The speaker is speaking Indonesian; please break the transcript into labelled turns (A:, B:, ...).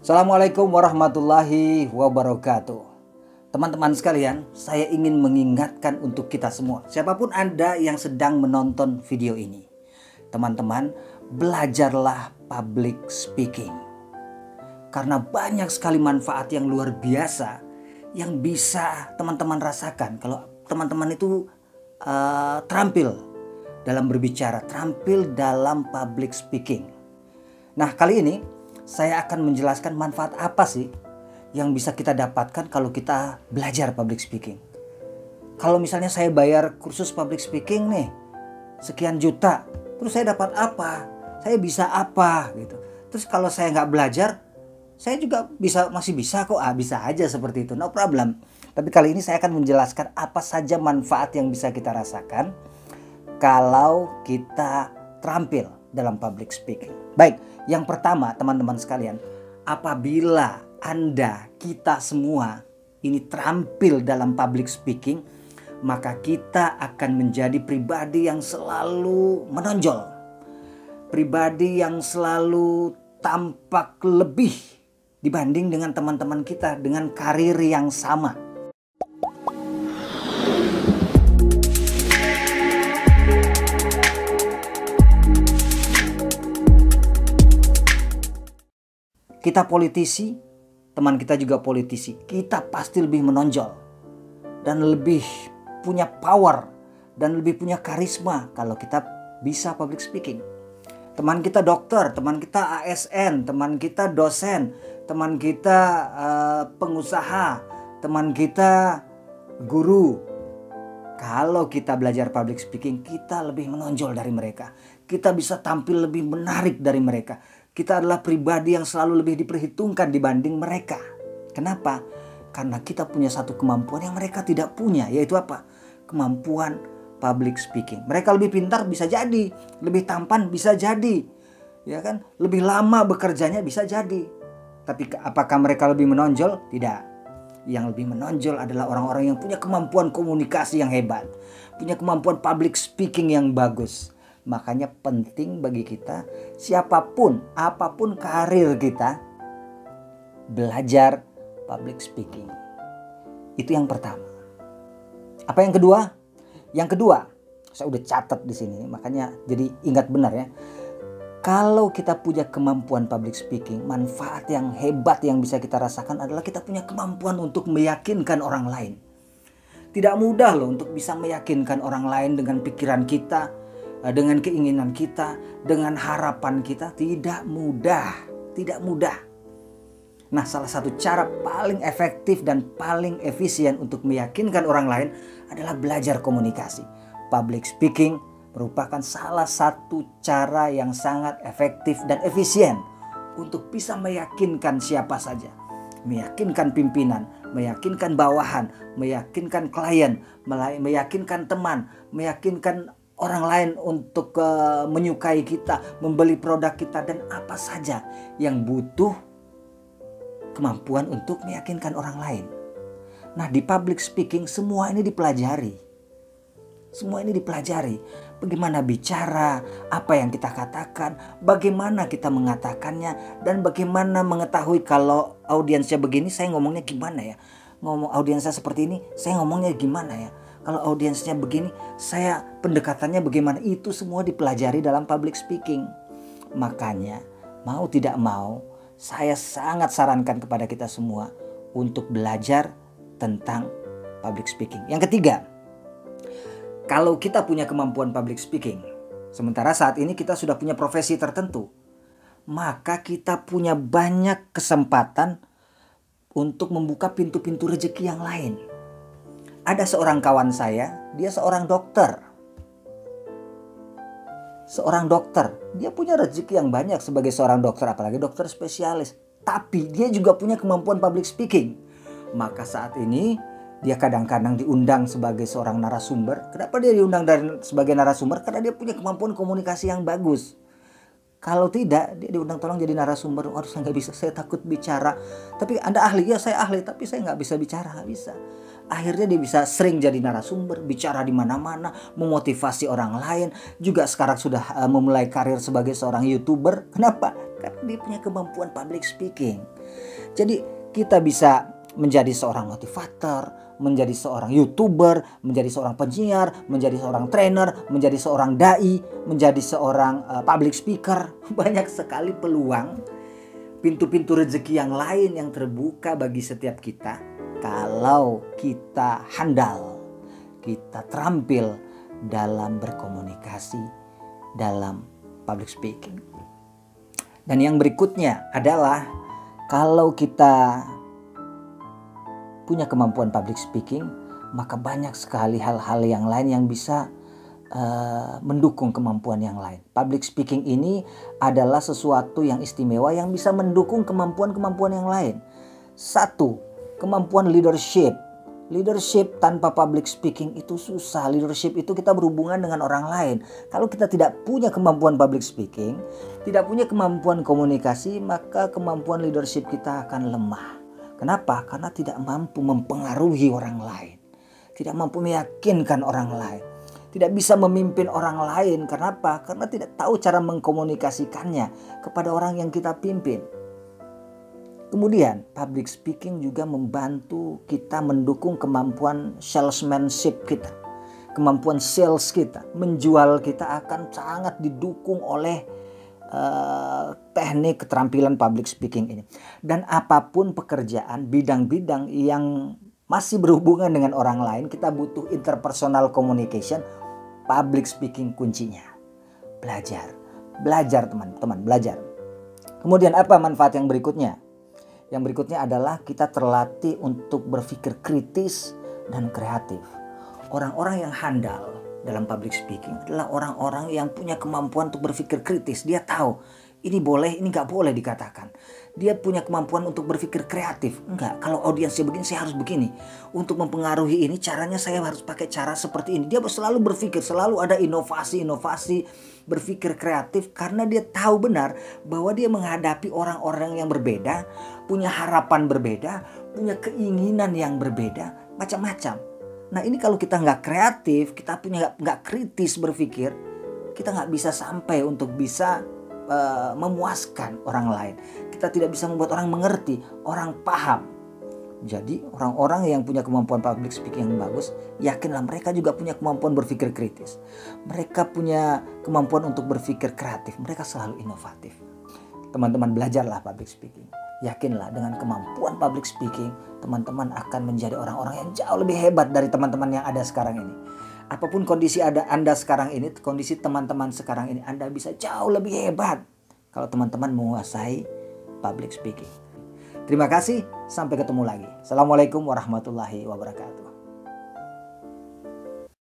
A: Assalamualaikum warahmatullahi wabarakatuh. Teman-teman sekalian, saya ingin mengingatkan untuk kita semua, siapapun Anda yang sedang menonton video ini. Teman-teman, belajarlah public speaking. Karena banyak sekali manfaat yang luar biasa yang bisa teman-teman rasakan kalau teman-teman itu terampil dalam berbicara, terampil dalam public speaking. Nah, kali ini saya akan menjelaskan manfaat apa sih yang bisa kita dapatkan kalau kita belajar public speaking. Kalau misalnya saya bayar kursus public speaking nih, sekian juta, terus saya dapat apa? Saya bisa apa gitu. Terus kalau saya nggak belajar, saya juga masih bisa kok, bisa aja seperti itu, no problem. Tapi kali ini saya akan menjelaskan apa saja manfaat yang bisa kita rasakan kalau kita terampil dalam public speaking. Baik, yang pertama teman-teman sekalian, apabila kita semua ini terampil dalam public speaking, maka kita akan menjadi pribadi yang selalu menonjol. Pribadi yang selalu tampak lebih dibanding dengan teman-teman kita dengan karir yang sama. Kita politisi, teman kita juga politisi. Kita pasti lebih menonjol dan lebih punya power dan lebih punya karisma kalau kita bisa public speaking. Teman kita dokter, teman kita ASN, teman kita dosen, teman kita pengusaha, teman kita guru. Kalau kita belajar public speaking, kita lebih menonjol dari mereka. Kita bisa tampil lebih menarik dari mereka. Kita adalah pribadi yang selalu lebih diperhitungkan dibanding mereka. Kenapa? Karena kita punya satu kemampuan yang mereka tidak punya, yaitu apa? Kemampuan public speaking. Mereka lebih pintar bisa jadi, lebih tampan bisa jadi, ya kan? Lebih lama bekerjanya bisa jadi. Tapi apakah mereka lebih menonjol? Tidak. Yang lebih menonjol adalah orang-orang yang punya kemampuan komunikasi yang hebat, punya kemampuan public speaking yang bagus. Makanya penting bagi kita, siapapun, apapun karir kita, belajar public speaking. Itu yang pertama. Apa yang kedua? Yang kedua, saya udah catat di sini, makanya jadi ingat benar ya. Kalau kita punya kemampuan public speaking, manfaat yang hebat yang bisa kita rasakan adalah kita punya kemampuan untuk meyakinkan orang lain. Tidak mudah loh untuk bisa meyakinkan orang lain dengan pikiran kita, dengan keinginan kita, dengan harapan kita. Tidak mudah, tidak mudah. Nah, salah satu cara paling efektif dan paling efisien untuk meyakinkan orang lain adalah belajar komunikasi. Public speaking merupakan salah satu cara yang sangat efektif dan efisien untuk bisa meyakinkan siapa saja. Meyakinkan pimpinan, meyakinkan bawahan, meyakinkan klien, meyakinkan teman, meyakinkan orang lain untuk menyukai kita, membeli produk kita, dan apa saja yang butuh kemampuan untuk meyakinkan orang lain. Nah, di public speaking semua ini dipelajari. Semua ini dipelajari. Bagaimana bicara, apa yang kita katakan, bagaimana kita mengatakannya, dan bagaimana mengetahui kalau audiensnya begini, saya ngomongnya gimana ya. Ngomong audiensnya seperti ini, saya ngomongnya gimana ya. Kalau audiensnya begini, saya pendekatannya bagaimana. Itu semua dipelajari dalam public speaking. Makanya mau tidak mau, saya sangat sarankan kepada kita semua untuk belajar tentang public speaking. Yang ketiga, kalau kita punya kemampuan public speaking, sementara saat ini kita sudah punya profesi tertentu, maka kita punya banyak kesempatan untuk membuka pintu-pintu rezeki yang lain. Ada seorang kawan saya, dia seorang dokter. Seorang dokter, dia punya rezeki yang banyak sebagai seorang dokter, apalagi dokter spesialis. Tapi dia juga punya kemampuan public speaking. Maka saat ini dia kadang-kadang diundang sebagai seorang narasumber. Kenapa dia diundang sebagai narasumber? Karena dia punya kemampuan komunikasi yang bagus. Kalau tidak, dia diundang tolong jadi narasumber. Waduh, saya nggak bisa, saya takut bicara. Tapi Anda ahli? Ya saya ahli, tapi saya nggak bisa bicara, nggak bisa. Akhirnya dia bisa sering jadi narasumber, bicara di mana-mana, memotivasi orang lain. Juga sekarang sudah memulai karir sebagai seorang YouTuber. Kenapa? Karena dia punya kemampuan public speaking. Jadi kita bisa menjadi seorang motivator, menjadi seorang YouTuber, menjadi seorang penyiar, menjadi seorang trainer, menjadi seorang dai, menjadi seorang public speaker. Banyak sekali peluang, pintu-pintu rezeki yang lain yang terbuka bagi setiap kita kalau kita handal, kita terampil dalam berkomunikasi, dalam public speaking. Dan yang berikutnya adalah kalau kita punya kemampuan public speaking, maka banyak sekali hal-hal yang lain yang bisa mendukung kemampuan yang lain. Public speaking ini adalah sesuatu yang istimewa yang bisa mendukung kemampuan-kemampuan yang lain. Satu, kemampuan leadership. Leadership tanpa public speaking itu susah. Leadership itu kita berhubungan dengan orang lain. Kalau kita tidak punya kemampuan public speaking, tidak punya kemampuan komunikasi, maka kemampuan leadership kita akan lemah. Kenapa? Karena tidak mampu mempengaruhi orang lain. Tidak mampu meyakinkan orang lain. Tidak bisa memimpin orang lain. Kenapa? Karena tidak tahu cara mengkomunikasikannya kepada orang yang kita pimpin. Kemudian public speaking juga membantu kita mendukung kemampuan salesmanship kita. Kemampuan sales kita, menjual kita akan sangat didukung oleh teknik keterampilan public speaking ini. Dan apapun pekerjaan, bidang-bidang yang masih berhubungan dengan orang lain, kita butuh interpersonal communication, public speaking kuncinya. Belajar teman-teman, belajar. Kemudian apa manfaat yang berikutnya? Yang berikutnya adalah kita terlatih untuk berpikir kritis dan kreatif. Orang-orang yang handal dalam public speaking adalah orang-orang yang punya kemampuan untuk berpikir kritis. Dia tahu ini boleh, ini nggak boleh dikatakan. Dia punya kemampuan untuk berpikir kreatif. Enggak, kalau audiensnya begini saya harus begini. Untuk mempengaruhi ini caranya saya harus pakai cara seperti ini. Dia selalu berpikir, selalu ada inovasi, berpikir kreatif karena dia tahu benar bahwa dia menghadapi orang-orang yang berbeda, punya harapan berbeda, punya keinginan yang berbeda, macam-macam. Nah ini kalau kita nggak kreatif, kita punya nggak kritis berpikir, kita nggak bisa sampai untuk bisa memuaskan orang lain. Kita tidak bisa membuat orang mengerti, orang paham. Jadi orang-orang yang punya kemampuan public speaking yang bagus, yakinlah mereka juga punya kemampuan berpikir kritis. Mereka punya kemampuan untuk berpikir kreatif. Mereka selalu inovatif. Teman-teman belajarlah public speaking. Yakinlah dengan kemampuan public speaking, teman-teman akan menjadi orang-orang yang jauh lebih hebat dari teman-teman yang ada sekarang ini. Apapun kondisi Anda sekarang ini, kondisi teman-teman sekarang ini, Anda bisa jauh lebih hebat kalau teman-teman menguasai public speaking. Terima kasih, sampai ketemu lagi. Assalamualaikum warahmatullahi wabarakatuh.